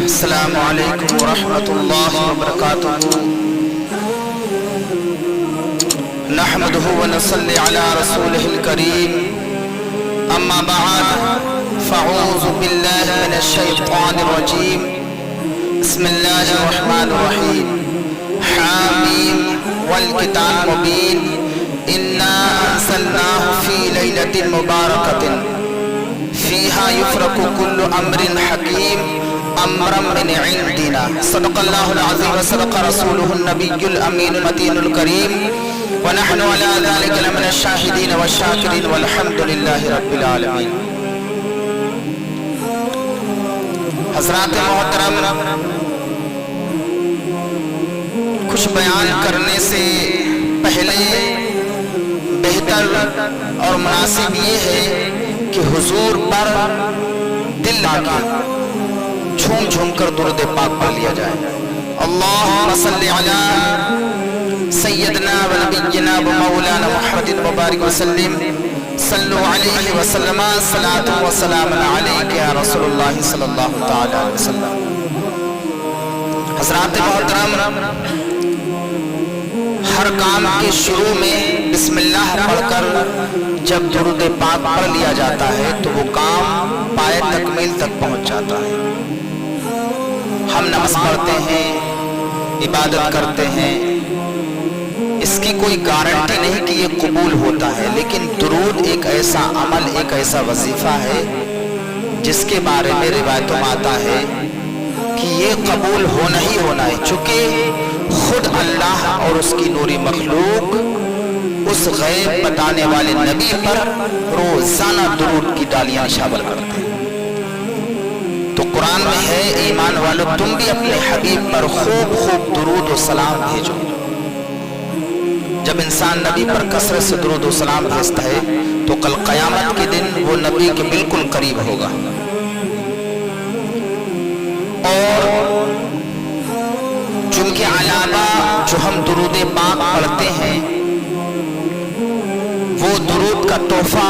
السلام علیکم ورحمۃ اللہ وبرکاتہ نحمده ونصلي على رسوله الكريم اما بعد فاعوذ بالله من الشیطان الرجیم بسم اللہ الرحمن الرحیم حامیم والکتاب المبین انا انزلناه في لیلۃ مبارکۃ فیہا یفرق کل امر حکیم امرا من عندنا صدق اللہ العظیم وصدق رسولہ النبی الامین المتین الکریم ونحن على ذلك لمن الشاہدین والشاکرین والحمد للہ رب العالمین۔ حضرات محترم، کچھ بیان کرنے سے پہلے بہتر اور مناسب یہ ہے کہ حضور پر دل لگا جھوم جھوم کر درود پاک پڑھ لیا جائے۔ اللہم صلی علی سیدنا و نبینا و مولانا محمد مبارک وسلم صلو علیہ وسلم صلاۃ و سلام علیک یا رسول اللہ صلی اللہ تعالی علیہ وسلم۔ حضرات محترم، ہر کام کے شروع میں بسم اللہ پڑھ کر جب درود پاک پڑھ لیا جاتا ہے تو وہ کام پائے تکمیل تک پہنچ جاتا ہے۔ ہم نماز پڑھتے ہیں، عبادت کرتے ہیں، اس کی کوئی گارنٹی نہیں کہ یہ قبول ہوتا ہے، لیکن درود ایک ایسا عمل، ایک ایسا وظیفہ ہے جس کے بارے میں روایتوں میں آتا ہے کہ یہ قبول ہونا ہی ہونا ہے، چونکہ خود اللہ اور اس کی نوری مخلوق اس غیب بتانے والے نبی پر روزانہ درود کی ڈالیاں نشابر کرتے ہیں۔ تو قرآن میں ہے ایمان والو تم بھی اپنے حبیب پر خوب خوب درود و سلام بھیجو۔ جب انسان نبی پر کثرت سے درود و سلام بھیجتا ہے تو کل قیامت کے دن وہ نبی کے بالکل قریب ہوگا۔ اور جن کے علاوہ جو ہم درود پاک پڑھتے ہیں وہ درود کا تحفہ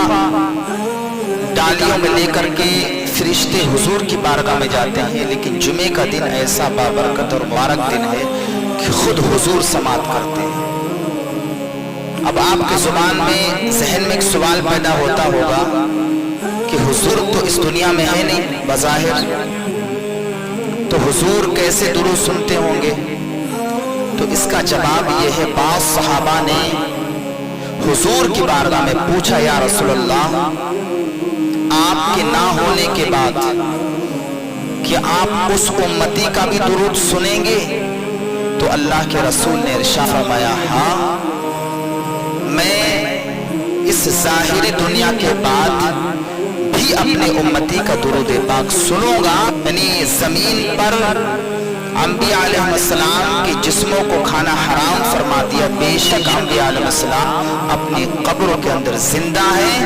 ڈالیوں میں لے کر کے فرشتے حضور کی بارگاہ میں جاتے ہیں، لیکن جمعے کا دن ایسا بابرکت اور مبارک دن ہے کہ خود حضور سماعت کرتے ہیں۔ اب آپ کے زبان میں ذہن میں ایک سوال پیدا ہوتا ہوگا کہ حضور تو اس دنیا میں ہے نہیں بظاہر، تو حضور کیسے درود سنتے ہوں گے؟ تو اس کا جواب یہ ہے، بعض صحابہ نے حضور کی بارگاہ میں پوچھا، یا رسول اللہ آپ کے نہ ہونے کے بعد کیا آپ اس امتی کا بھی درود سنیں گے؟ تو اللہ کے رسول نے ارشاد فرمایا، ہاں میں اس ظاہری دنیا کے بعد بھی اپنے امتی کا درود پاک سنوں گا۔ یعنی زمین پر انبیاء علیہ السلام کے جسموں کو کھانا حرام فرما دیا، بے شک انبیاء علیہ السلام اپنی قبروں کے اندر زندہ ہیں،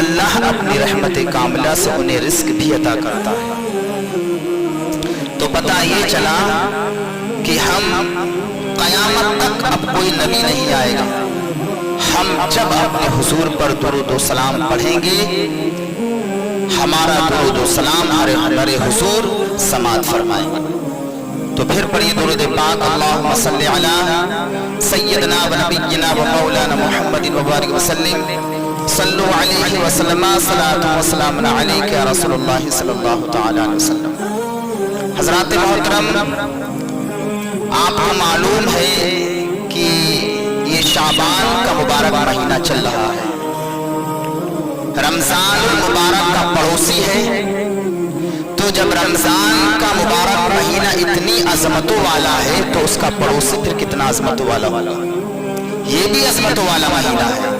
اللہ اپنی رحمت کاملہ سے انہیں رزق بھی عطا کرتا ہے۔ تو پتہ یہ چلا کہ ہم قیامت تک اب کوئی نبی نہیں آئے گا، ہم جب اپنے حضور پر درود و سلام پڑھیں گے ہمارا درود و سلام ہمارے حضور سماعت فرمائیں گے۔ تو پھر پڑھیے درود پاک، اللہم صلی علی سیدنا و نبینا و مولانا محمد مبارک وسلم صلو علیہ وسلم صلاۃ و سلام علیک یا رسول اللہ صلی اللہ تعالی علیہ وسلم۔ حضرات محترم، آپ کو معلوم ہے کہ یہ شعبان کا مبارک مہینہ چل رہا ہے، رمضان المبارک کا پڑوسی ہے، تو جب رمضان کا مبارک مہینہ اتنی عظمتوں والا ہے تو اس کا پڑوسی پھر کتنا عظمتوں والا ہوگا؟ یہ بھی عظمتوں والا مہینہ ہے،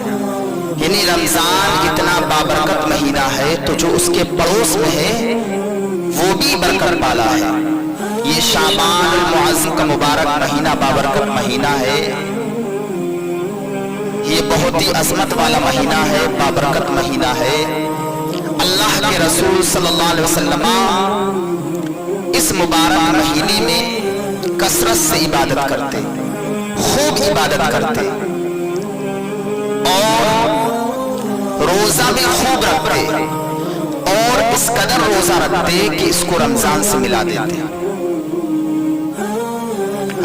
یعنی رمضان اتنا بابرکت مہینہ ہے تو جو اس کے پڑوس میں ہے وہ بھی برکت والا ہے۔ یہ شعبان المعظم کا مبارک مہینہ بابرکت مہینہ ہے، یہ بہت ہی عظمت والا مہینہ ہے، بابرکت مہینہ ہے۔ اللہ کے رسول صلی اللہ علیہ وسلم اس مبارک مہینے میں کثرت سے عبادت کرتے، خوب عبادت کرتے، اور روزہ بھی خوب رکھتے، اور اس قدر روزہ رکھتے کہ اس کو رمضان سے ملا دیتے۔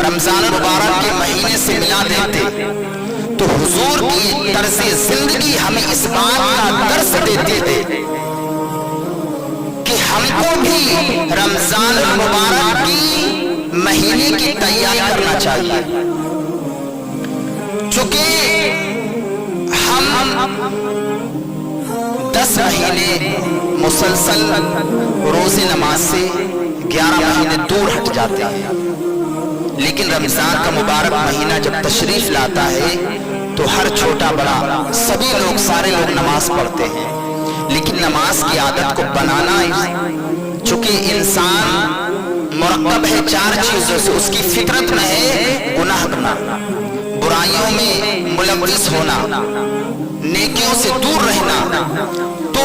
رمضان المبارک کے مہینے سے ملا دیتے تو حضور کی طرز زندگی ہمیں اس بات کا درس دیتی ہے کہ ہم کو بھی رمضان المبارک کی مہینے کی تیاری کرنا چاہیے، چونکہ ہم 10 مہینے مسلسل روزے نماز سے 11 مہینے دور ہٹ جاتے ہیں، لیکن رمضان کا مبارک مہینہ جب تشریف لاتا ہے تو ہر چھوٹا بڑا سبھی لوگ سارے لوگ نماز پڑھتے ہیں، لیکن نماز کی عادت کو بنانا، چونکہ انسان مرکب ہے 4 چیزوں سے، اس کی فطرت میں ہے گناہ کرنا، برائیوں میں ملوث ہونا، نیکیوں سے دور رہنا، تو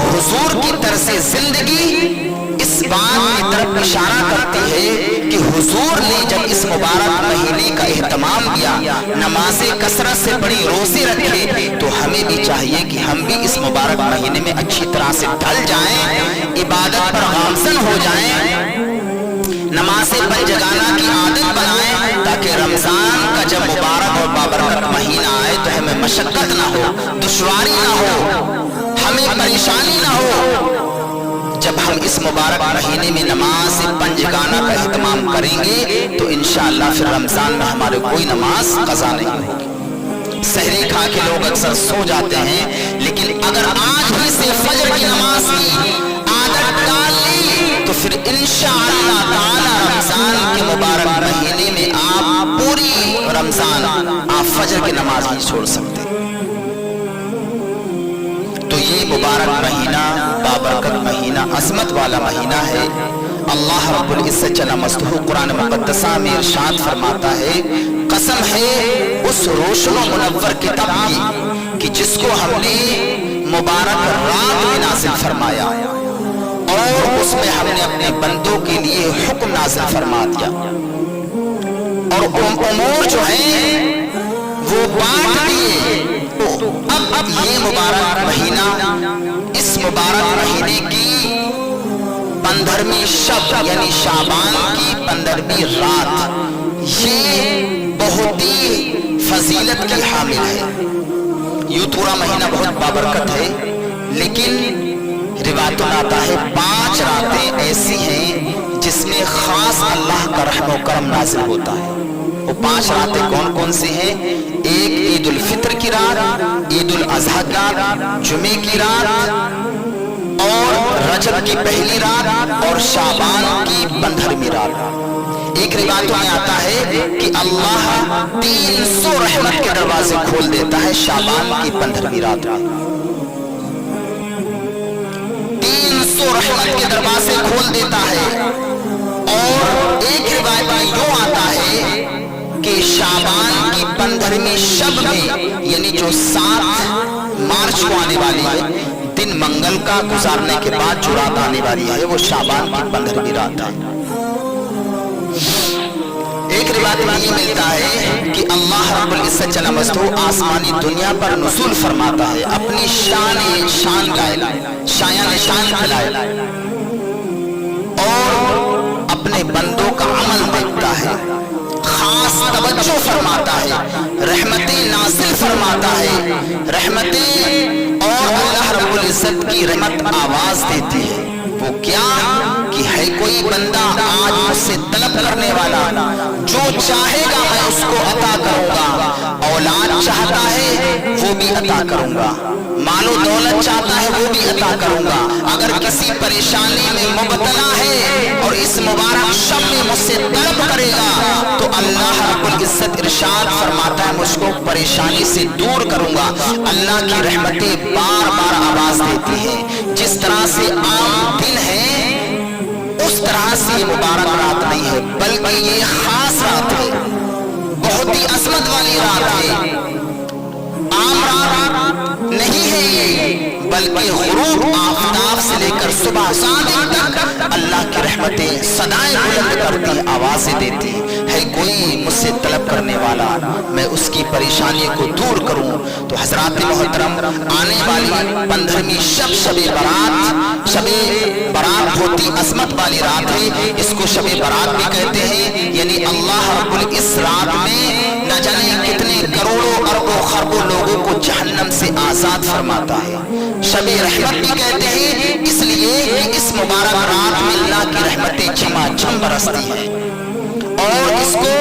حضور کی طرز زندگی اس بات کی طرف اشارہ کرتی ہے کہ حضور نے جب اس مبارک مہینے کا اہتمام کیا، نمازیں کثرت سے پڑھی، روزے رکھے، تو ہمیں بھی چاہیے کہ ہم بھی اس مبارک مہینے میں اچھی طرح سے ڈھل جائیں، عبادت پر گامزن ہو جائیں، نماز پنجگانہ کی عادت بنائیں، تاکہ رمضان کا جب مبارک اور بابرکت مہینہ آئے تو ہمیں مشقت نہ ہو، دشواری نہ ہو، ہمیں پریشانی نہ ہو۔ جب ہم اس مبارک مہینے میں نماز پنجگانہ کا اہتمام کریں گے تو انشاءاللہ پھر رمضان میں ہمارے کوئی نماز قضا نہیں ہوگی۔ سحری کھا کے لوگ اکثر سو جاتے ہیں، لیکن اگر آج ہی سے فجر کی نماز کی عادت ڈال لی تو پھر انشاءاللہ تعالی رمضان کے مبارک مہینے میں آپ پوری رمضان آپ فجر کی نماز نہیں چھوڑ سکتے۔ تو یہ مبارک مہینہ بابرکت مہینہ، عظمت والا مہینہ ہے۔ اللہ رب العزت جل مجدہ قرآن مقدسہ میں ارشاد فرماتا ہے، قسم ہے اس روشن و منور کتاب کی کہ جس کو ہم نے مبارک رات میں نازل فرمایا اور اس میں ہم نے اپنے بندوں کے لیے حکم نازل فرما دیا، اور امور جو ہیں وہ بانٹ دیے۔ تو اب یہ مبارک مہینہ، اس مبارک مہینے کی 15ویں شب یعنی شعبان کی 15ویں رات، یہ بہت ہی فضیلت کی حامل ہے۔ یہ پورا مہینہ بہت بابرکت ہے، لیکن روایتوں میں آتا ہے 5 راتیں ایسی ہیں جس میں خاص اللہ کا رحم و کرم نازل ہوتا ہے۔ وہ 5 راتیں کون کون سی ہیں؟ ایک عید الفطر کی رات، عید الاضحیٰ کی رات، جمعے کی رات، اور رجب کی پہلی رات، اور شعبان کی 15ویں رات۔ ایک روایتوں میں آتا ہے کہ اللہ 300 رحمت کے دروازے کھول دیتا ہے شعبان کی 15ویں رات میں۔ 300 رحمت کے دروازے کھول دیتا ہے۔ اور ایک روایت میں یوں آتا ہے کہ شعبان کی 15ویں شب میں، یعنی جو 7 مارچ کو آنے والی ہے، دن منگل کا گزارنے کے بعد جو رات آنے والی ہے وہ شعبان کی 15ویں رات ہے۔ ایک روایت میں یہ ملتا ہے کہ اللہ رب العزت جل مجدہ آسمانی دنیا پر نزول فرماتا ہے، اپنی شان پھیلائے اور اپنے بندوں کا عمل دیکھتا ہے، خاص توجہ فرماتا ہے، رحمتیں نازل فرماتا ہے، رحمتیں، اور اللہ رب العزت کی رحمت آواز دیتی ہے۔ وہ کیا کہ ہے کوئی بندہ آج مجھ سے طلب کرنے والا، جو چاہے گا میں اس کو عطا کروں گا، اولاد چاہتا ہے وہ بھی عطا کروں گا، مال و دولت چاہتا ہے وہ بھی عطا کروں گا، اگر کسی پریشانی میں مبتلا ہے اور اس مبارک شب میں مجھ سے طلب کرے گا تو اللہ رب العزت ارشاد فرماتا ہے مجھ کو پریشانی سے دور کروں گا۔ اللہ کی رحمتیں بار بار آواز دیتی ہیں۔ جس طرح سے عام دن ہے اس طرح سے یہ مبارک رات نہیں ہے، بلکہ یہ خاص رات ہے، بہت ہی عظمت والی رات ہے، عام رات نہیں ہے۔ ہے یہ, بلکہ غروب آفتاب سے لے کر صبح صادق تک اللہ کی رحمتیں صدائیں بلند کرتی آوازیں دیتی ہے کوئی مجھ سے طلب کرنے والا میں اس کی پریشانی کو دور کروں. تو حضرات محترم آنے والی 15ویں شب شب برات ہوتی عظمت والی رات ہے. اس کو شب برات بھی کہتے ہیں. یعنی اللہ رب اس رات میں نہ جانے کتنے کروڑوں اربوں خربوں لوگوں کو جہنم سے آزاد فرماتا ہے. شب رحمت بھی کہتے ہیں اس لیے کہ اس مبارک رات میں اللہ کی رحمتیں جھما جھم برستی ہیں. اور اس کو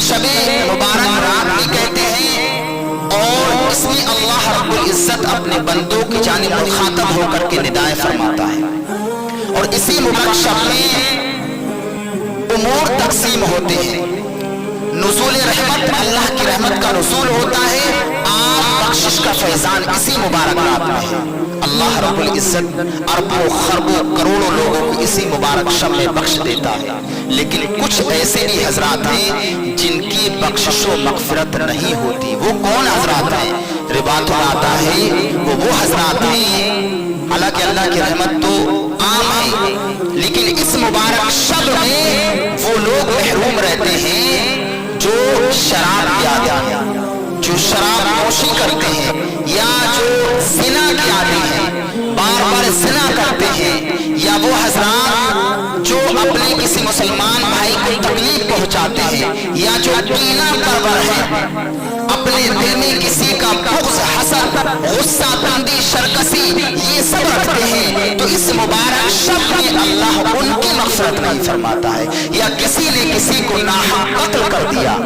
شب مبارک رات بھی کہتے ہیں اور اس میں اللہ رب العزت اپنے بندوں کی جانب مخاطب ہو کر کے ندائیں فرماتا ہے. اور اسی مبارک شب میں امور تقسیم ہوتے ہیں. نزول رحمت اللہ کی رحمت کا نزول ہوتا ہے. عام بخشش کا فیضان اسی مبارک رات میں ہے. اللہ رب العزت اربوں خربوں کروڑوں لوگوں کو اسی مبارک شب میں بخش دیتا ہے. لیکن کچھ ایسے بھی حضرات ہیں جن کی بخشش و مغفرت نہیں ہوتی. وہ کون حضرات ہیں؟ روایت میں آتا ہے وہ حضرات ہیں حالانکہ اللہ کی رحمت تو عام ہے لیکن اس مبارک شب میں وہ لوگ محروم رہتے ہیں جو شراب پیاتے ہیں, جو شراب نوشی کرتے ہیں یا جو زنا کے عادی ہیں, بار بار زنا کرتے ہیں, یا وہ حضرات جو اپنے کسی مسلمان بھائی کو تکلیف پہنچاتے ہیں, یا جو کینہ پرور ہے, اپنے دل میں کسی کا بغض حسد غصہ تندی شرکسی یہ سب رکھتے ہیں. تو اس مبارک شب میں اللہ ان کی مغفرت نہیں فرماتا ہے. یا کسی نے کسی کو ناحق قتل کر دیا,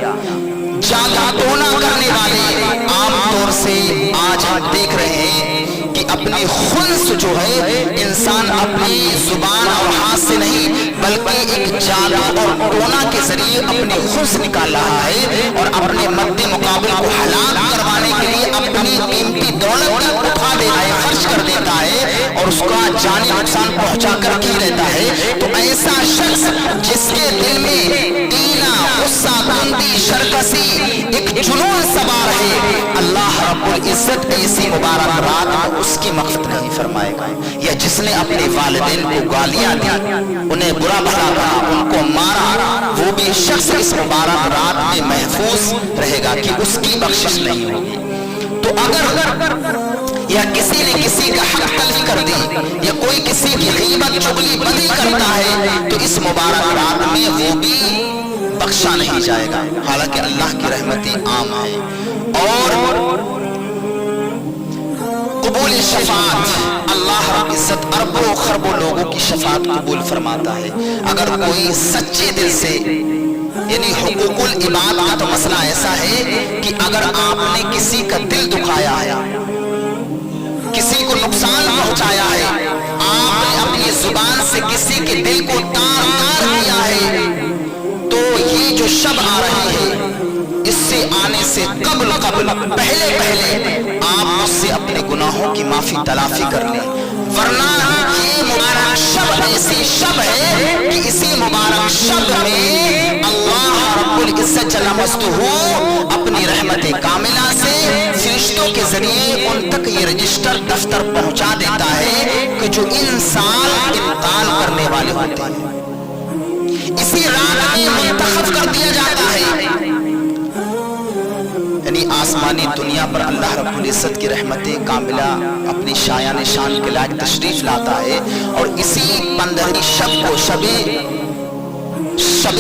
جادو ٹونا کرنے والے عام طور سے آج ہم دیکھ رہے ہیں کہ اپنی خنس جو ہے انسان اپنی زبان اور ہاتھ سے نہیں بلکہ ایک جادو اور ٹونا کے ذریعے اپنی خنس نکال رہا ہے اور اپنے مد مقابل کو ہلاک کروانے کے لیے اپنی قیمتی دولت اٹھا دیتا ہے, خرچ کر دیتا ہے اور اس کا جانی نقصان پہنچا کر کی رہتا ہے. تو ایسا شخص جس کے دل میں کینہ غصہ تندی شرکسی ایک جنون سوار ہے, اللہ رب العزت ایسی مبارک رات میں اس کی مغفرت نہیں فرمائے گا. یا جس نے اپنے والدین کو گالیاں دی, انہیں برا بھلا کہا, ان کو مارا, وہ بھی شخص اس مبارک رات میں محفوظ رہے گا کہ اس کی بخشش نہیں ہوگی. تو اگر یا کسی نے کسی کا حق تلف کر دی یا کوئی کسی کی غیبت چغلی بدی کرتا ہے تو اس مبارک رات میں وہ بھی بخشا نہیں جائے گا. حالانکہ اللہ کی رحمتیں عام ہیں. اور قبول شفاعت اللہ رب العزت اربوں خربوں لوگوں کی شفاعت قبول فرماتا ہے. اگر کوئی سچے دل سے یعنی حقوق العباد کا تو مسئلہ ایسا ہے کہ اگر آپ نے کسی کا دل دکھایا ہے, کسی کو نقصان پہنچایا ہے, آپ نے اپنی زبان سے کسی کے دل کو تار تار کیا ہے, تو یہ جو شب آ رہی ہے اس سے آنے سے قبل پہلے آپ مجھ سے اپنے گناہوں کی معافی تلافی کر لیں. ورنہ یہ مبارک شب ایسی شب ہے کہ اسی مبارک شب میں اللہ رب العزت جل مجدہ اپنی رحمت کاملہ سے فرشتوں کے ذریعے ان تک یہ رجسٹر دفتر پہنچا دیتا ہے کہ جو انسان انتقال کرنے والے ہوتے ہیں اسی رات میں منتخب کر دیا جاتا ہے. یعنی آسمانی دنیا پر اللہ رب العزت کی رحمت کاملہ اپنی شایان شان کے لائق تشریف لاتا ہے اور اسی 15ویں شب کو شب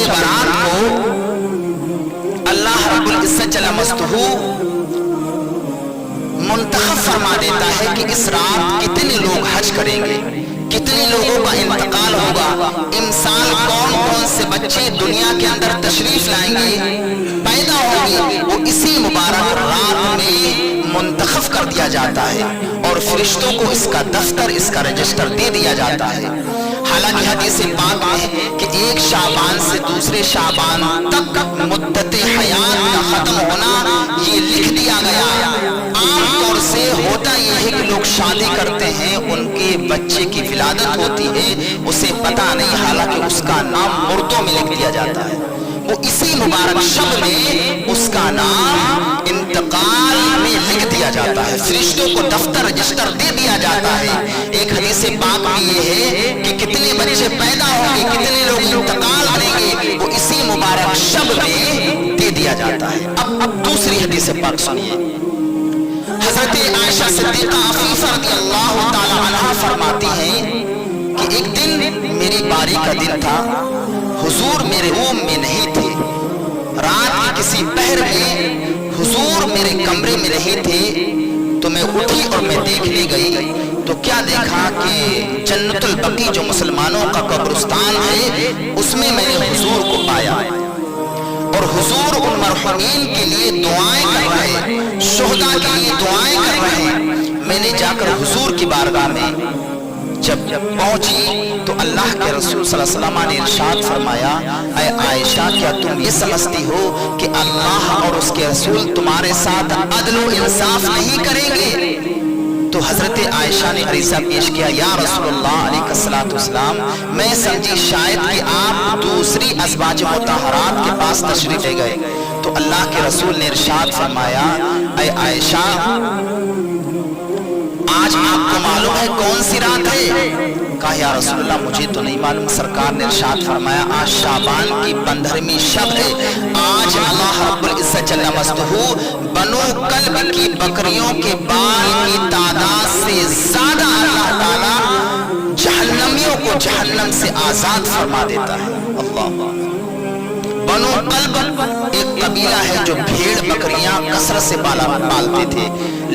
برات کو اللہ رب العزت جل مجدہ منتخب فرما دیتا ہے کہ اس رات کتنے لوگ حج کریں گے, کتنے لوگوں کا انتقال ہوگا, انسان کون کون سے بچے دنیا کے اندر تشریف لائیں گے, پیدا ہوگی, وہ اسی مبارک رات میں منتخب کر دیا جاتا ہے اور فرشتوں کو اس کا دفتر اس کا رجسٹر دے دیا جاتا ہے. حالانکہ حدیث پاک میں کہ ایک شعبان سے دوسرے شعبان تک مدت حیات کا ختم ہونا یہ لکھ دیا گیا. عام طور سے ہوتا یہ ہے کہ لوگ شادی کرتے ہیں, ان کے بچے کی ولادت ہوتی ہے, اسے پتہ نہیں, حالانکہ اس کا نام مردوں میں لکھ دیا جاتا ہے. وہ اسی مبارک شب میں اس کا نام انتقال میں لکھ دیا جاتا ہے، فرشتوں کو دفتر رجسٹر دے دیا جاتا ہے۔ ایک حدیث پاک میں یہ ہے کہ کتنے بچے پیدا ہوں گے، کتنے لوگ انتقال کریں گے، وہ اسی مبارک شب میں دے دیا جاتا ہے۔ اب دوسری حدیث پاک سنیے، حضرت عائشہ صدیقہ عفیفہ رضی اللہ تعالی عنہا فرماتی ہیں کہ ایک دن میری باری کا دن تھا، حضور میرے روم میں نہیں تھے، رات کی کسی پہر میں حضور میرے کمرے میں نہیں تھے، تو میں اٹھی اور میں دیکھنے گئی تو کیا دیکھا کہ جنت البقیع جو مسلمانوں کا قبرستان ہے اس میں میں نے حضور کو پایا، اور حضور ان مرحومین کے لیے دعائیں کر رہے، شہداء کے لیے دعائیں کر رہے۔ میں نے جا کر حضور کی بارگاہ میں جب پہنچی تو اللہ کے رسول صلی اللہ علیہ وسلم نے ارشاد فرمایا، اے عائشہ کیا تم یہ سمجھتی ہو کہ اللہ اور اس کے رسول تمہارے ساتھ عدل و انصاف نہیں کریں گے؟ تو حضرت عائشہ نے عریضہ پیش کیا، یا رسول اللہ علیہ الصلوۃ والسلام، میں سمجھی شاید کہ آپ دوسری ازواج مطہرات کے پاس تشریف لے گئے۔ تو اللہ کے رسول نے ارشاد فرمایا، اے عائشہ آج آپ کو معلوم ہے کون سی رات ہے؟ کہا یا رسول اللہ مجھے تو نہیں معلوم۔ سرکار نے ارشاد فرمایا، آج شعبان کی 15ویں شب ہے، آج اللہ رب العزت جل مجدہ بنو کلب کی بکریوں کے بال کی تعداد سے زیادہ اللہ تعالی جہنمیوں کو جہنم سے آزاد فرما دیتا ہے۔ اللہ، بنو کلب ایک قبیلہ ہے جو بھیڑ بکریاں کثرت سے پالتے تھے،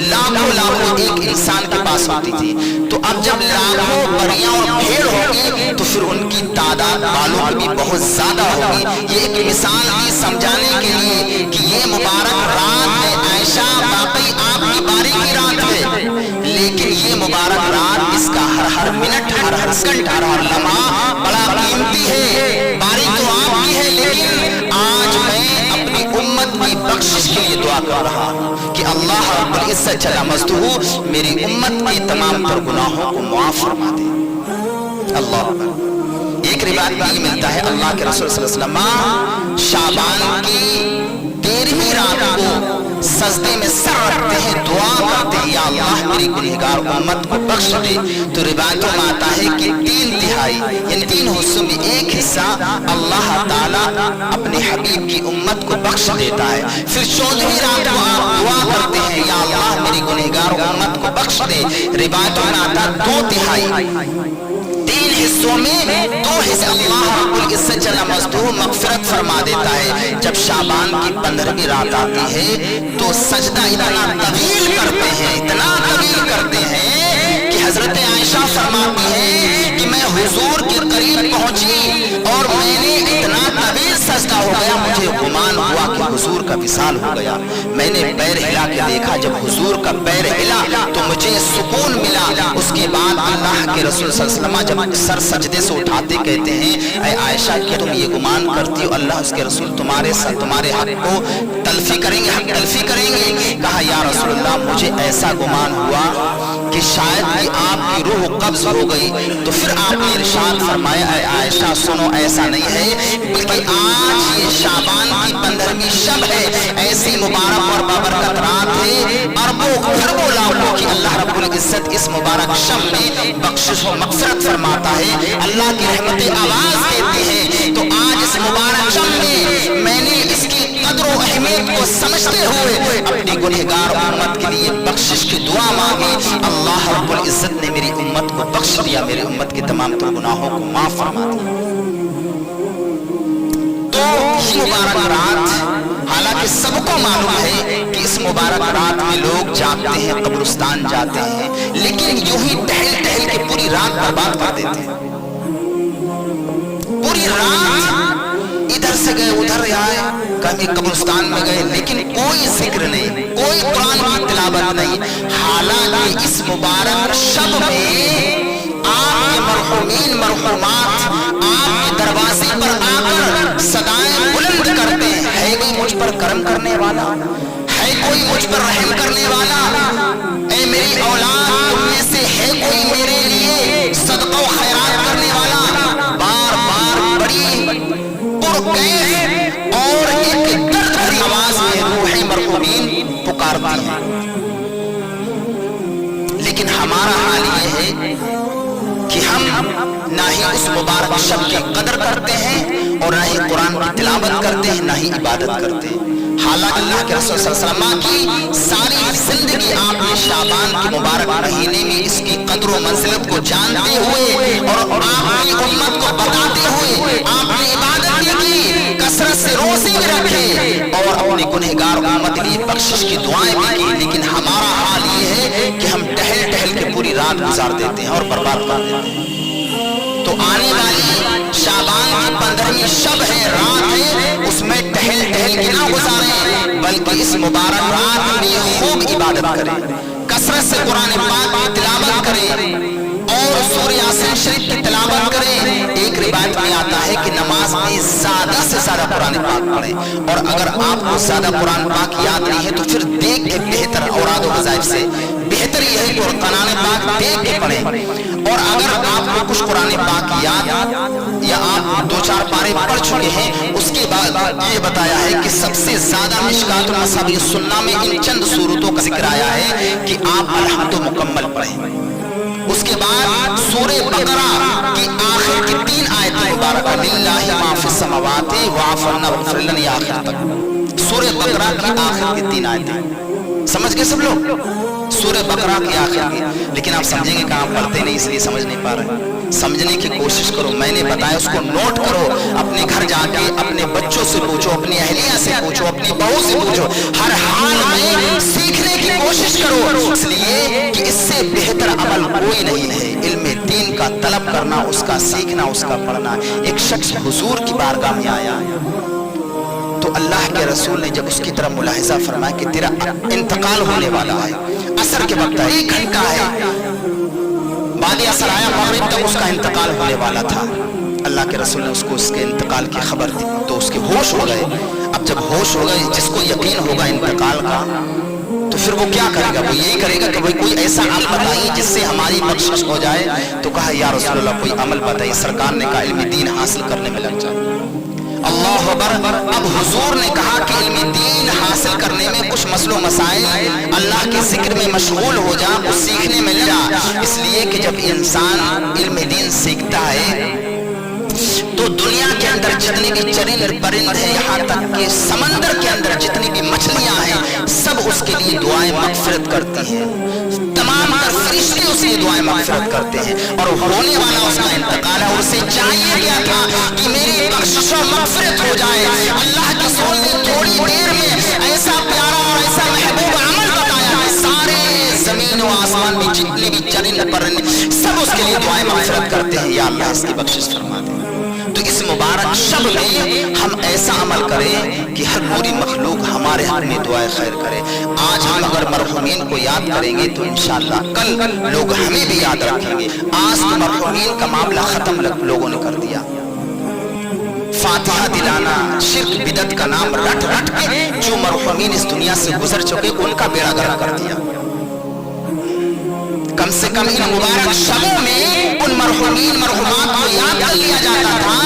لاکھوں ایک انسان کے پاس ہوتی تھی، تو اب جب لاکھوں بکریاں اور بھیڑ ہوگی تو پھر ان کی تعداد بالوں کی بھی بہت زیادہ ہوگی۔ یہ ایک مثال ہے سمجھانے کے لیے کہ یہ مبارک رات ہے عائشہ، واقعی آپ کی باری کی رات ہے، لیکن یہ مبارک رات اس کا ہر منٹ، ہر سیکنڈ، ہر لمحہ بڑا قیمتی ہے۔ باری تو آپ کی ہے، لیکن آج میں اپنی امت کی بخشش کے لیے دعا کر رہا ہوں کہ اللہ رب العزت جل مجدہ میری امت کے تمام تر گناہوں کو معاف فرما دے۔ اللہ، ایک روایت میں یہ ملتا ہے اللہ کے رسول صلی اللہ علیہ وسلم شعبان کی 13ویں رات کو سجدے میں سر رکھتے ہیں، دعا کرتے ہیں، یا اللہ میری گنہگار امت کو بخش دے۔ تو روایتوں میں آتا ہے کہ 3/3 یعنی 3 حصوں میں ایک حصہ اللہ تعالیٰ اپنے حبیب کی امت کو بخش دیتا ہے۔ پھر 14ویں رات کو آپ دعا کرتے ہیں، یا اللہ میری گنہگار امت کو بخش دے۔ روایتوں میں آتا 2/3 3 حصوں میں 2 حصے اللہ رب العزت جل مجدہ مغفرت فرما دیتا ہے۔ جب شعبان کی 15ویں رات آتی ہے تو سجدہ اتنا طویل کرتے ہیں، اتنا طویل کرتے ہیں کہ حضرت عائشہ فرماتی ہے کہ میں حضور کے قریب پہنچی اور میں نے اتنا طویل سجدہ ہو گیا، مجھے گمان ہوا کہ حضور کا وصال ہو گیا۔ میں نے پیر ہلا کے دیکھا، جب حضور کا پیر ہلا تو مجھے سکون ملا۔ اس کے بعد اللہ کے رسول صلی اللہ علیہ وسلم جب سر سجدے سے اٹھاتے کہتے ہیں، اے عائشہ کیا تم یہ گمان کرتی ہو اللہ اس کے رسول تمہارے ساتھ تمہارے حق کو تلفی کریں گے، حق تلفی کریں گے؟ کہا یا رسول اللہ مجھے ایسا گمان ہوا کہ شاید کہ آپ کی روح قبض ہو گئی۔ تو پھر آپ نے ارشاد فرمایا، اے عائشہ سنو ایسا نہیں ہے، بلکہ آج یہ شعبان کی 15ویں شب ہے، ایسی مبارک اور بابرکت رات ہے، اربوں خربوں لاکھوں کی اللہ رب العزت اس مبارک شب میں بخشش و مغفرت فرماتا ہے، اللہ کی رحمتیں آواز دیتی ہیں۔ تو آج اس مبارک شب میں نے اس کی قدر و اہمیت کو سمجھتے ہوئے اپنی گنہگار امت کے لیے بخشش کی دعا مانگی، اللہ رب العزت نے میری امت کو بخش دیا، میری امت کے تمام تر گناہوں کو معاف فرما دیا۔ تو یہ مبارک رات، حالانکہ سب کو معلوم ہے کہ اس مبارک رات میں لوگ جاتے ہیں، قبرستان جاتے ہیں، لیکن یوں ہی ٹہل ٹہل کے پوری رات برباد کر دیتے ہیں۔ پوری رات ادھر سے گئے ادھر آئے، کبھی قبرستان میں گئے، لیکن کوئی ذکر نہیں، کوئی قرآن کی تلاوت نہیں۔ حالانکہ اس مبارک شب میں آپ کے مرحومین مرحومات آپ کے دروازے پر آ کر صدائیں بلند کرتے ہیں، ہے کوئی مجھ پر کرم کرنے والا، ہے کوئی مجھ پر رحم کرنے والا، اے میری اولاد تم میں سے ہے کوئی میرے لیے صدقہ و خیرات کرنے والا؟ بار بار بڑی پرکیف اور ایک درد بھری آواز میں روح مرحومین پکارتی ہیں۔ نہ ہی اس مبارک شب کی قدر کرتے ہیں اور نہ ہی قرآن کی تلاوت کرتے ہیں، نہ ہی عبادت کرتے ہیں۔ حالانکہ اللہ کے رسول صلی اللہ علیہ وسلم کی ساری زندگی آپ نے شعبان کے مبارک مہینے میں اس کی قدر و منزلت کو جانتے ہوئے اور آپ کی امت کو بتاتے ہوئے آپ نے عبادت کی، کثرت سے روزے بھی رکھے اور اپنے گنہگار امت کے لیے بخشش کی دعائیں بھی کی۔ لیکن ہمارا حال یہ ہے کہ ہم ٹہل ٹہل کے پوری رات گزار دیتے ہیں اور برباد کر دیتے ہیں۔ تو آنے والی شعبان کی 15ویں شب ہے، رات ہے، اس میں ٹہل ٹہل کے نہ گزاریں بلکہ اس مبارک رات میں خوب عبادت کریں، کثرت سے قرآن پاک کی تلاوت کریں اور سورہ یاسین شریف کی تلاوت کریں۔ ایک روایت میں آتا ہے کہ نماز میں زیادہ سے زیادہ قرآن پاک پڑھیں، اور اگر آپ کو زیادہ قرآن پاک یاد نہیں ہے تو پھر دیکھ کے بہتر اوراد و وظائف سے بہتر یہ ہے کہ قرآن پاک دیکھ کے پڑھیں۔ اور اگر آپ کو کچھ قرآن پاک یاد یا آپ 2-4 پارے پڑھ چکے ہیں، اس کے بعد یہ بتایا ہے کہ سب سے زیادہ مشکات المصابیح السنہ میں ان چند صورتوں کا ذکر آیا ہے کہ آپ الحمد مکمل پڑھیں۔ اس کے بعد سورہ بقرہ کی آخر کی 3 آیتیں مبارکہ للہ ما فی السماوات واعف عنا واغفر لنا، یہ آخر تک سورہ بقرہ کی آخر کی 3 آیتیں سمجھ گئے سب لوگ؟ سورہ بقرہ کی آخر کی، لیکن آپ سمجھیں گے کہ آپ پڑھتے نہیں اس لیے سمجھ نہیں پا رہے۔ سمجھنے کی کوشش کرو، میں نے بتایا اس کو نوٹ کرو، اپنے گھر جا کے اپنے بچوں سے پوچھو، اپنی اہلیہ سے پوچھو، اپنی بہو سے پوچھو، ہر حال میں سیکھنے کی کوشش کرو، اس لیے کہ اس سے بہتر عمل کوئی نہیں ہے۔ علم دین کا طلب کرنا، اس کا سیکھنا، اس کا پڑھنا۔ ایک شخص حضور کی بارگاہ میں آیا تو اللہ کے رسول نے جب اس کی طرف ملاحظہ فرمایا کہ تیرا انتقال ہونے والا ہے، عصر کے وقت 1 گھنٹہ ہے، بعد اثر آیا، مغرب تک اس کا انتقال ہونے والا تھا۔ اللہ کے رسول نے اس کو اس کے انتقال کی خبر دی تو اس کے ہوش ہو گئے۔ اب جب ہوش ہو گئے، جس کو یقین ہوگا انتقال کا تو پھر وہ کیا کرے گا؟ وہ یہی کرے گا کہ کوئی ایسا عمل بتائیے جس سے ہماری بخشش ہو جائے۔ تو کہا یا رسول اللہ کوئی عمل بتائیے۔ سرکار نے کہا علم دین حاصل کرنے میں لگ جائے۔ اللہ اکبر۔ اب حضور نے کہا کہ علم دین حاصل کرنے میں کچھ مسئلہ و مسائل، اللہ کے ذکر میں مشغول ہو جا، کچھ سیکھنے میں لگا۔ اس لیے کہ جب انسان علم دین سیکھتا ہے تو دنیا کے اندر جتنی بھی چرند پرند ہیں، یہاں تک کہ سمندر کے اندر جتنی بھی مچھلیاں ہیں، سب اس کے لیے دعائیں مغفرت کرتی ہیں۔ تمام فرشتے اس لیے دعائیں مغفرت کرتے ہیں، اور ہونے والا اس کا انتقال ہے۔ اسے چاہیے کیا تھا کہ میری بخشش و مغفرت ہو جائے۔ اللہ کے رسول نے تھوڑی دیر میں ایسا پیارا اور ایسا محبوب عمل بتایا کہ سارے زمین و آسمان میں جتنے بھی چرند پرند سب اس کے لیے دعائیں مغفرت کرتے ہیں، یا اللہ اس کی بخشش فرما دے۔ تو اس مبارک شب میں ہم ایسا عمل کریں کہ ہر پوری مخلوق ہمارے حق میں دعائیں خیر کرے۔ آج ہم اگر مرحومین کو یاد کریں گے تو انشاءاللہ کل لوگ ہمیں بھی یاد رکھیں گے۔ آج تو مرحومین کا معاملہ ختم لوگوں نے کر دیا۔ فاتحہ دلانا، شرک بدعت کا نام رٹ رٹ کے جو مرحومین اس دنیا سے گزر چکے ان کا بیڑا گرک کر دیا۔ کم سے کم ان مبارک شبوں میں ان مرحومین مرحومات کو یاد کر لیا جاتا تھا،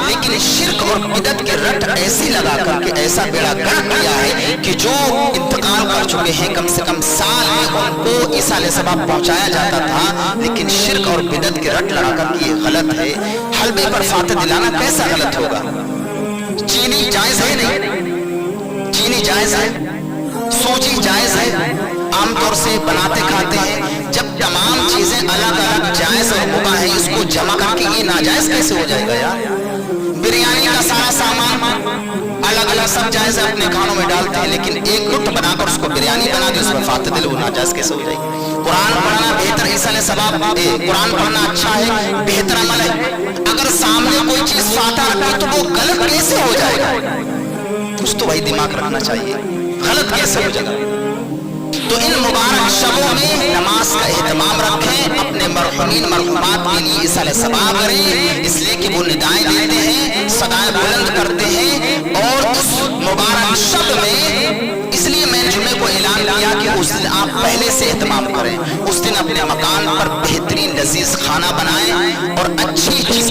لیکن شرک اور بدعت کے رٹ ایسی لگا کر کے ایسا بیڑا گرک کیا ہے کہ جو انتقال کر چکے ہیں کم سے کم سال میں ان کو ایصال ثواب پہنچایا جاتا تھا، لیکن شرک اور بدعت کے رٹ لگا کر کے یہ غلط ہے۔ حلبے پر فاتح دلانا کیسا غلط ہوگا؟ چینی جائز ہے نہیں؟ چینی جائز ہے، سوجی جائز ہے، عام طور سے بناتے کھاتے ہیں۔ جب تمام چیزیں الگ الگ جائز اور مباح ہیں، اس کو جمع کر کے یہ ناجائز کیسے ہو جائے گا یار؟ بریانی کا سارا سامان الگ الگ سب جائز ہے، اپنے کھانوں میں ڈالتے ہیں، لیکن ایک گٹ بنا کر اس کو بریانی بنا کے اس میں فاتح دل، وہ ناجائز کیسے ہو جائے گی؟ قرآن پڑھنا بہتر ایصال ثواب، قرآن پڑھنا اچھا ہے، بہتر عمل ہے۔ اگر سامنے کوئی چیز فاتح رکھے تو وہ غلط کیسے ہو جائے گا؟ کچھ تو وہی دماغ رکھنا چاہیے، غلط کیسے ہو جائے گا؟ تو ان مبارک شبوں میں نماز کا اہتمام رکھیں، اپنے مرحومین مرحومات کے لیے ایصال ثواب کریں، اس لیے کہ وہ ندائیں دیتے ہیں، صدائیں بلند کرتے ہیں۔ اور اس مبارک شب میں اس لیے میں نے جمعے کو اعلان کیا کہ اس دن آپ پہلے سے اہتمام کریں، اس دن اپنے مکان پر بہترین لذیذ کھانا بنائیں اور اچھی چیز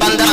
15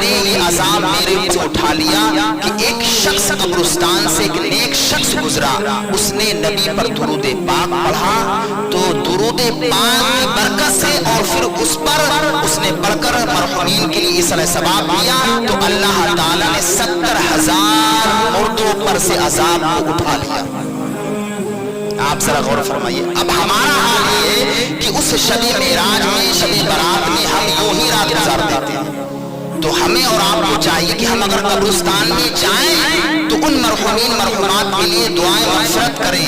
نے یہ عذاب میرے اوپر اٹھا لیا کہ ایک شخص قبرستان سے ایک نیک شخص گزرا، اس نے نبی پر درود پاک پڑھا، تو درود پاک کی برکت سے اور پھر اس پر اس نے پڑھ کر مرحومین کے لیے اس علیہ ثواب دیا، تو اللہ تعالیٰ نے 70,000 مردوں پر سے عذاب کو اٹھا لیا۔ آپ ذرا غور فرمائیے۔ اب ہمارا حال یہ کہ اس شب معراج میں، شب برات میں ہم یوں ہی رات گزار دیتے ہیں، تو ہمیں اور آپ کو چاہیے کہ ہم اگر قبرستان میں جائیں تو ان مرحومین مرحومات کے لیے دعائیں مغفرت کریں،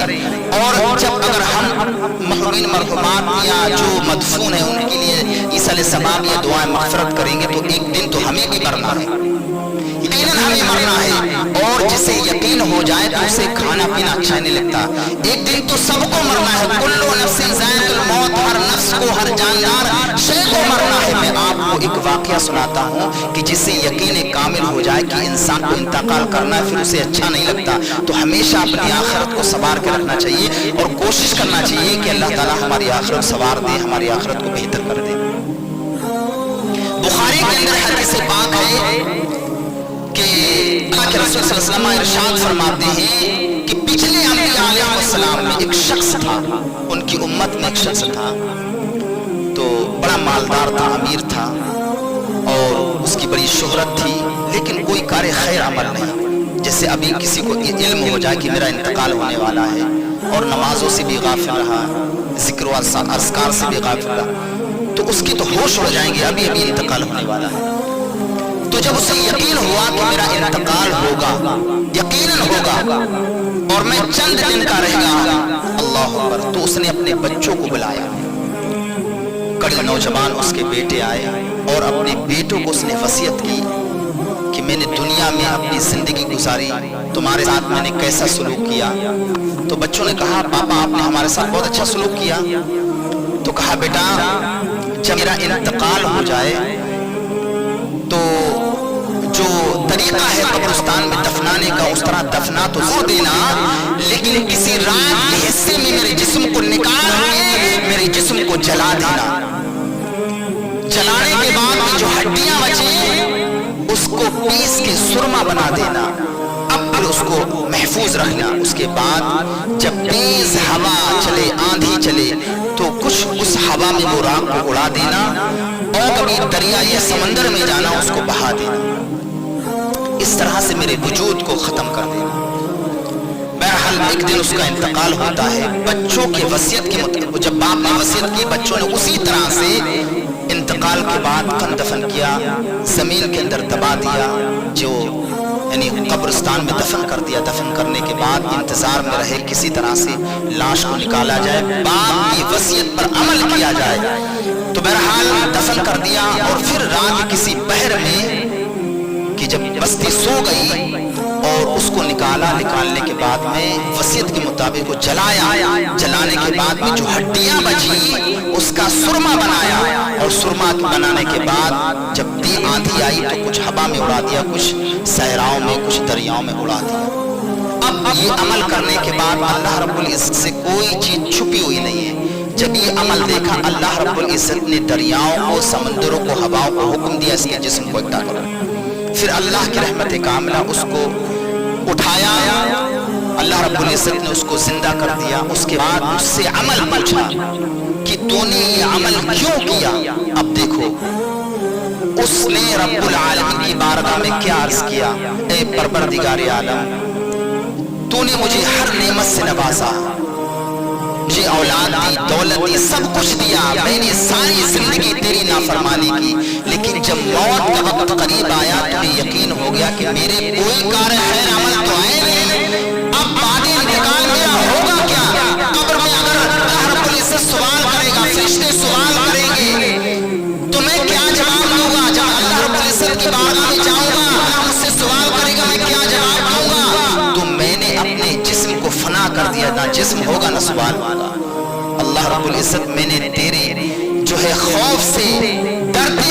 اور جب اگر ہم مرحومین مرحومات یا جو مدفون ہیں ان کے لیے ایصال ثواب یا دعائیں مغفرت کریں گے تو ایک دن تو ہمیں بھی مرنا ہے، یقیناً ہمیں مرنا ہے، اور جسے یقین ہو جائے تو اسے کھانا پینا اچھا نہیں لگتا۔ ایک دن تو سب کو مرنا ہے، کل نفس ذائقۃ الموت، ہر نفس کو، ہر جاندار شے کو مرنا ہے۔ میں آپ کو ایک واقعہ سناتا ہوں کہ جسے یقین کامل ہو جائے کہ انسان کو انتقال کرنا ہے، پھر اسے اچھا نہیں لگتا، تو ہمیشہ اپنی آخرت کو سنوار کے رکھنا چاہیے اور کوشش کرنا چاہیے کہ اللہ تعالیٰ ہماری آخرت سنوار دے، ہماری آخرت کو بہتر کر دے۔ بخاری کے اندر حدیث پاک ہے کہ اللہ کے رسول صلی اللہ علیہ وسلم ارشاد فرماتے ہیں کہ پچھلے انبیاء علیہ السلام میں ایک شخص تھا، ان کی امت میں ایک شخص تھا، تو بڑا مالدار تھا، امیر تھا، اور اس کی بڑی شہرت تھی، لیکن کوئی کار خیر عمل نہیں۔ جیسے ابھی کسی کو علم ہو جائے کہ میرا انتقال ہونے والا ہے، اور نمازوں سے بھی غافل رہا، ذکر و اذکار سے بھی غافل رہا، تو اس کی تو ہوش اڑ جائیں گے، ابھی ابھی انتقال ہونے والا ہے۔ تو جب اسے یقین ہوا کہ میرا انتقال ہوگا، یقیناً ہوگا، اور میں چند دن کا رہ گا، اللہ اکبر، تو اس نے اپنے بچوں کو بلایا، کڑے نوجوان اس کے بیٹے آئے، اور اپنے بیٹوں کو اس نے وصیت کی کہ میں نے دنیا میں اپنی زندگی گزاری، تمہارے ساتھ میں نے کیسا سلوک کیا؟ تو بچوں نے کہا پاپا آپ نے ہمارے ساتھ بہت اچھا سلوک کیا۔ تو کہا بیٹا جب میرا انتقال ہو جائے تو جو طریقہ ہے قبرستان میں دفنانے کا اس طرح دفنا تو ضرور دینا، لیکن کسی رات کے حصے میں میرے جسم کو نکال کے میرے جسم کو جلا دینا، جلانے کے بعد جو ہڈیاں بچیں اس کو پیس کے سرما بنا دینا، اب پھر اس کو محفوظ رکھنا۔ اس کے بعد جب تیز ہوا چلے، آندھی چلے، تو کچھ اس ہوا میں وہ راک کو اڑا دینا، اور کبھی دریا یا سمندر میں جانا، اس کو بہا دینا، اس طرح سے میرے وجود کو ختم کر دینا۔ بہرحال ایک دن اس کا انتقال ہوتا ہے، بچوں کی وصیت کے مطابق جب باپ نے وصیت کی، بچوں نے اسی طرح سے انتقال کے بعد کن دفن کیا، زمین کے اندر دبا دیا، جو یعنی قبرستان میں دفن کر دیا۔ دفن کرنے کے بعد انتظار میں رہے کسی طرح سے لاش کو نکالا جائے، باپ کی وصیت پر عمل کیا جائے۔ تو بہرحال دفن کر دیا، اور پھر رات کسی پہر میں کہ جب بستی سو گئی اور اس کو نکالنے کے بعد میں وصیت کے مطابق وہ جلایا، جلانے کے بعد میں جو ہڈیاں بچی اس کا سرما بنایا، اور سرما بنانے کے بعد جب آندھی آئی تو کچھ ہوا میں اڑا دیا، کچھ صحراؤں میں، کچھ دریاؤں میں اڑا دیا۔ اب یہ عمل کرنے کے بعد اللہ رب العزت سے کوئی چیز چھپی ہوئی نہیں ہے۔ جب یہ عمل دیکھا اللہ رب العزت نے دریاؤں کو، سمندروں کو، ہواؤں کو حکم دیا اس کے جسم کو اکٹھا کرو۔ پھر اللہ کی رحمت کاملہ اس کو اٹھایا، اللہ رب العزت نے اس کو زندہ کر دیا۔ اس کے بعد اس سے عمل پوچھا کہ تو نے یہ عمل کیوں کیا؟ اب دیکھو اس نے رب العالمین کی بارگاہ میں کیا عرض کیا، اے پروردگار عالم، تو نے مجھے ہر نعمت سے نوازا، مجھے اولاد دی، دولت دی، سب کچھ دیا، میں نے ساری زندگی تیری نافرمانی کی، لیکن جب موت کا وقت قریب آیا تو یہ یقین ہو گیا کہ میرے کوئی کار خیر عمل تو آئے نہیں، اب بعد انتقال میرا ہوگا کیا؟ قبر میں اگر اللہ رب العزت سوال کرے گا، فرشتے سوال کریں گے تو میں کیا جواب دوں گا؟ جب اللہ رب العزت کی بارگاہ میں جاؤں گا، اللہ مجھ سے سوال کرے گا، میں کیا جواب دوں گا؟ تو میں نے اپنے جسم کو فنا کر دیا، نہ جسم ہوگا نہ سوال ہوگا۔ اللہ رب العزت میں نے تیرے جو ہے خوف سے ڈرتے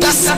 10